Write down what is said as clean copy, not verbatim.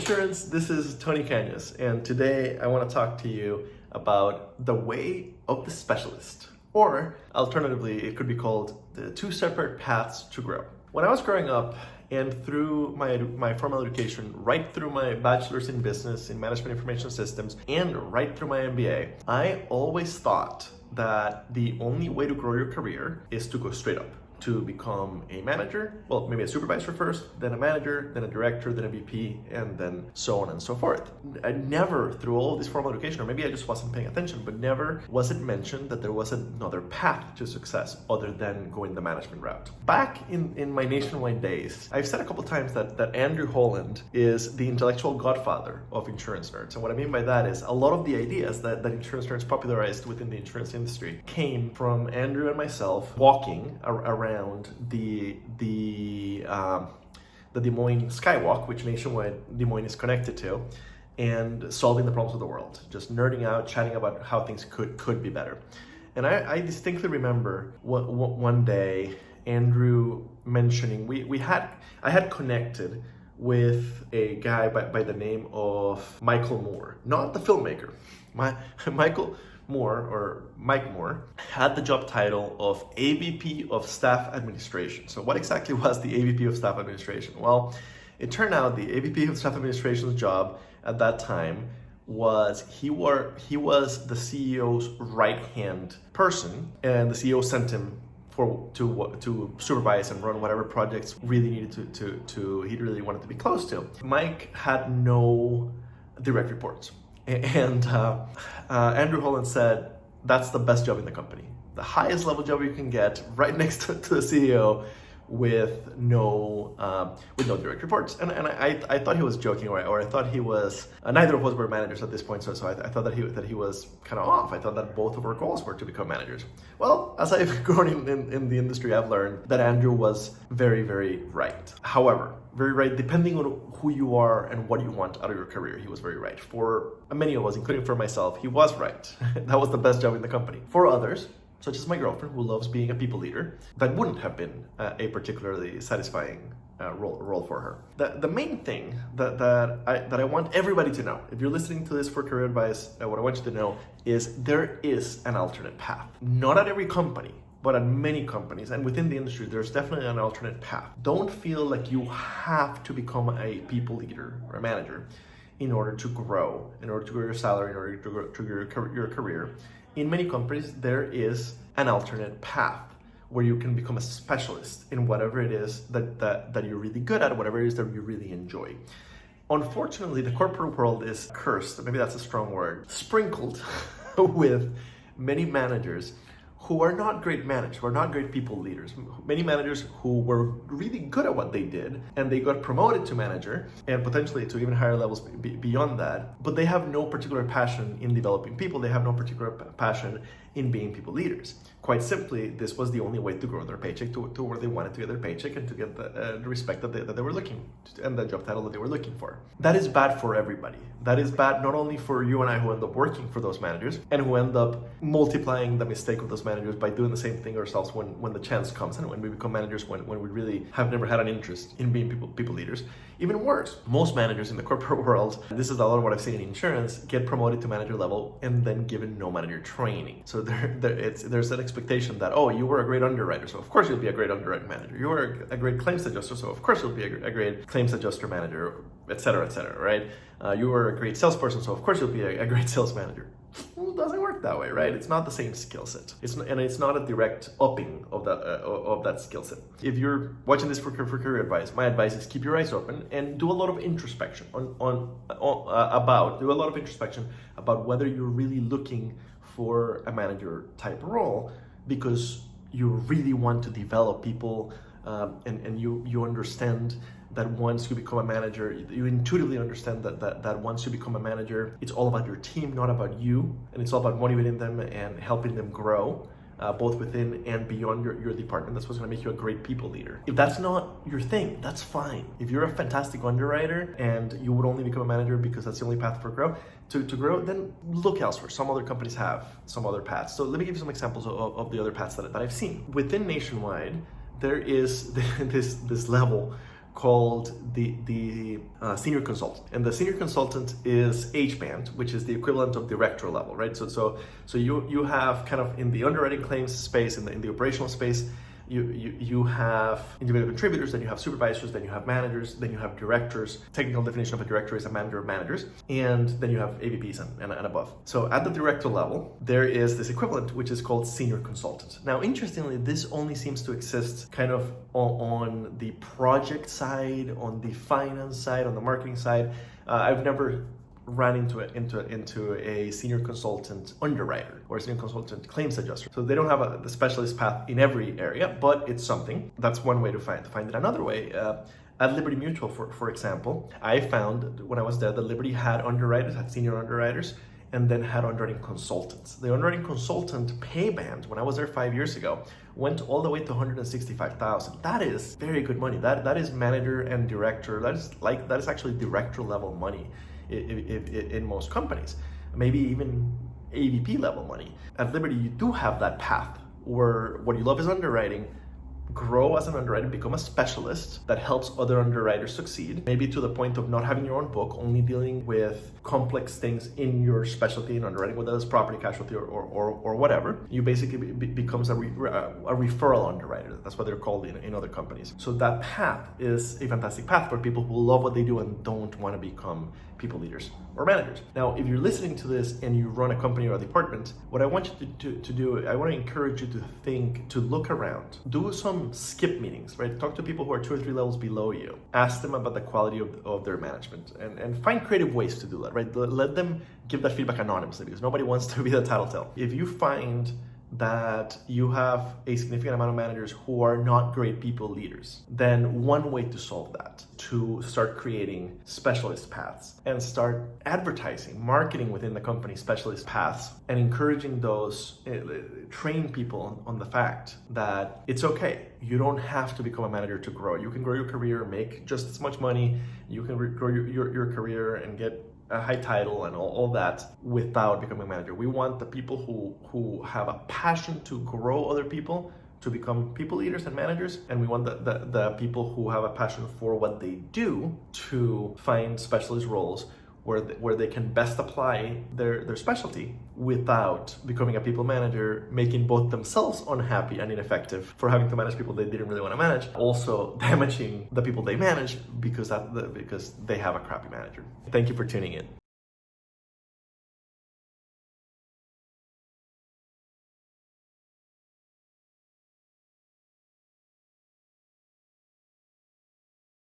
insurance, this is Tony Cañas, and today I want to talk to you about the way of the specialist, or alternatively, it could be called the two separate paths to grow. When I was growing up, and through my formal education, right through my bachelor's in business, in management information systems, and right through my MBA, I always thought that the only way to grow your career is to go straight up, to become a manager, well, maybe a supervisor first, then a manager, then a director, then a VP, and then so on and so forth. I never, through all this formal education, or maybe I just wasn't paying attention, but never was it mentioned that there was another path to success other than going the management route. Back in my nationwide days, I've said a couple times that Andrew Holland is the intellectual godfather of insurance nerds. And what I mean by that is a lot of the ideas that insurance nerds popularized within the insurance industry came from Andrew and myself walking around the Des Moines Skywalk, which nationwide Des Moines is connected to, and solving the problems of the world, just nerding out, chatting about how things could be better. And I distinctly remember one day Andrew mentioning I had connected with a guy by the name of Michael Moore, not the filmmaker. Michael Moore, or Mike Moore, had the job title of AVP of Staff Administration. So what exactly was the AVP of Staff Administration? Well, it turned out the AVP of Staff Administration's job at that time was he was the CEO's right-hand person, and the CEO sent him to supervise and run whatever projects really needed he really wanted to be close to. Mike had no direct reports. And Andrew Holland said, that's the best job in the company. The highest level job you can get, right next to the CEO, with no direct reports. And I thought he was joking, or I thought he was, neither of us were managers at this point, so I thought that he was kind of off. I thought that both of our goals were to become managers. Well, as I've grown in the industry, I've learned that Andrew was very, very right. However, very right, depending on who you are and what you want out of your career, he was very right. For many of us, including for myself, he was right. That was the best job in the company. For others, such as my girlfriend, who loves being a people leader, that wouldn't have been a particularly satisfying role for her. The main thing that I want everybody to know, if you're listening to this for career advice, what I want you to know is there is an alternate path. Not at every company, but at many companies, and within the industry, there's definitely an alternate path. Don't feel like you have to become a people leader or a manager in order to grow your salary, in order to grow your career. In many companies, there is an alternate path where you can become a specialist in whatever it is that you're really good at, whatever it is that you really enjoy. Unfortunately, the corporate world is cursed, maybe that's a strong word, sprinkled with many managers who are not great managers, who are not great people leaders. Many managers who were really good at what they did, and they got promoted to manager, and potentially to even higher levels beyond that, but they have no particular passion in developing people. They have no particular passion in being people leaders. Quite simply, this was the only way to grow their paycheck to where they wanted to get their paycheck and to get the respect that they were looking, and the job title that they were looking for. That is bad for everybody. That is bad not only for you and I who end up working for those managers and who end up multiplying the mistake of those managers by doing the same thing ourselves when the chance comes and when we become managers when we really have never had an interest in being people leaders. Even worse, most managers in the corporate world, this is a lot of what I've seen in insurance, get promoted to manager level and then given no manager training. So there's an expectation that, oh, you were a great underwriter, so of course you'll be a great underwriting manager. You were a great claims adjuster, so of course you'll be a great claims adjuster manager, et cetera, right? You were a great salesperson, so of course you'll be a great sales manager. Well, it doesn't work that way, right? It's not the same skill set. It's not a direct upping of that skill set. If you're watching this for career advice, my advice is keep your eyes open and do a lot of introspection about whether you're really looking for a manager type role because you really want to develop people, and you understand that once you become a manager, you intuitively understand that once you become a manager, it's all about your team, not about you, and it's all about motivating them and helping them grow, both within and beyond your department. That's what's going to make you a great people leader. If that's not your thing, that's fine. If you're a fantastic underwriter and you would only become a manager because that's the only path for growth, to grow, then look elsewhere. Some other companies have some other paths. So let me give you some examples of the other paths that I've seen. Within Nationwide, there is this level called the senior consultant, and the senior consultant is H-band, which is the equivalent of director level, right? So you have kind of in the underwriting claims space, in the operational space, you have individual contributors, then you have supervisors, then you have managers, then you have directors. Technical definition of a director is a manager of managers, and then you have AVPs and above. So at the director level, there is this equivalent, which is called senior consultant. Now, interestingly, this only seems to exist kind of on the project side, on the finance side, on the marketing side. I've never ran into a senior consultant underwriter or a senior consultant claims adjuster. So they don't have the specialist path in every area, but it's something. That's one way to find it. Another way, at Liberty Mutual, for example, I found when I was there that Liberty had underwriters, had senior underwriters, and then had underwriting consultants. The underwriting consultant pay band, when I was there 5 years ago, went all the way to $165,000. That is very good money. That is manager and director. That is actually director level money in most companies, maybe even AVP level money. At Liberty, you do have that path where what you love is underwriting. Grow as an underwriter, become a specialist that helps other underwriters succeed, maybe to the point of not having your own book, only dealing with complex things in your specialty in underwriting, whether it's property, casualty, or whatever. You basically becomes a referral underwriter. That's what they're called in other companies. So that path is a fantastic path for people who love what they do and don't want to become people leaders or managers. Now, if you're listening to this and you run a company or a department, what I want you to do, I want to encourage you to look around, do some skip meetings, right? Talk to people who are 2 or 3 levels below you. Ask them about the quality of their management and find creative ways to do that, right? Let them give that feedback anonymously because nobody wants to be the tattletale. If you find that you have a significant amount of managers who are not great people leaders, then one way to solve that, to start creating specialist paths and start advertising, marketing within the company specialist paths and encouraging those, train people on the fact that it's okay. You don't have to become a manager to grow. You can grow your career, make just as much money. You can grow your career and get a high title and all that without becoming a manager. We want the people who have a passion to grow other people to become people leaders and managers, and we want the people who have a passion for what they do to find specialist roles where they can best apply their specialty without becoming a people manager, making both themselves unhappy and ineffective for having to manage people they didn't really want to manage, also damaging the people they manage because they have a crappy manager. Thank you for tuning in.